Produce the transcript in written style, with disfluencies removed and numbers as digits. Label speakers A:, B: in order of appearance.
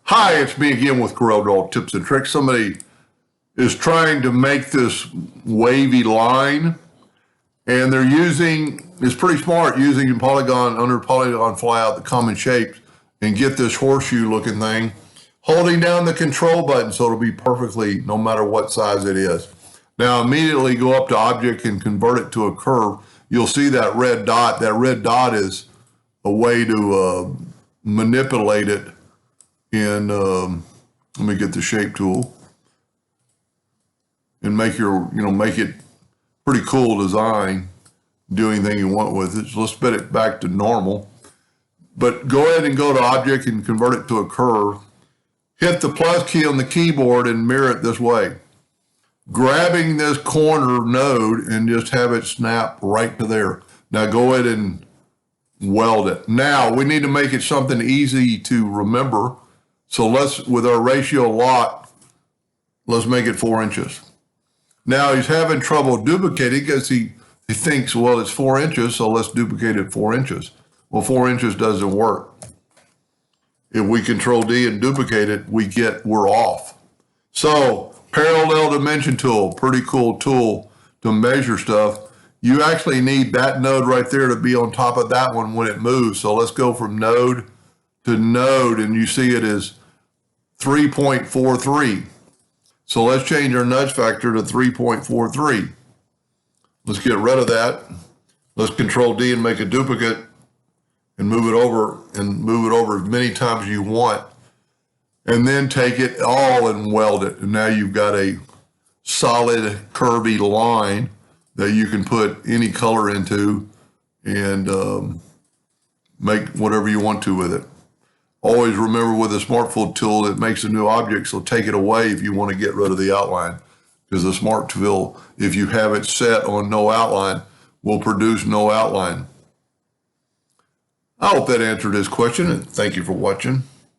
A: Hi, it's me again with CorelDraw Tips and Tricks. Somebody is trying to make this wavy line, and they're using, it's pretty smart, using polygon, under polygon flyout, the common shapes, and get this horseshoe looking thing, holding down the control button so it'll be perfectly, no matter what size it is. Now immediately go up to object and convert it to a curve. You'll see that red dot. That red dot is a way to manipulate it. And let me get the shape tool and make make it pretty cool design. Do anything you want with it. So let's spit it back to normal. But go ahead and go to object and convert it to a curve. Hit the plus key on the keyboard and mirror it this way. Grabbing this corner node and just have it snap right to there. Now go ahead and weld it. Now we need to make it something easy to remember. So let's, with our ratio lock, let's make it 4 inches. Now he's having trouble duplicating because he thinks, well, it's 4 inches, so let's duplicate it 4 inches. Well, 4 inches doesn't work. If we Control D and duplicate it, we're off. So parallel dimension tool, pretty cool tool to measure stuff. You actually need that node right there to be on top of that one when it moves. So let's go from node to node, and you see it is 3.43. So let's change our nudge factor to 3.43. Let's get rid of that. Let's Control D and make a duplicate and move it over as many times as you want. And then take it all and weld it. And now you've got a solid curvy line that you can put any color into and make whatever you want to with it. Always remember with a Smart Fill tool, it makes a new object, so take it away if you want to get rid of the outline. Because the Smart Fill, if you have it set on no outline, will produce no outline. I hope that answered his question, and thank you for watching.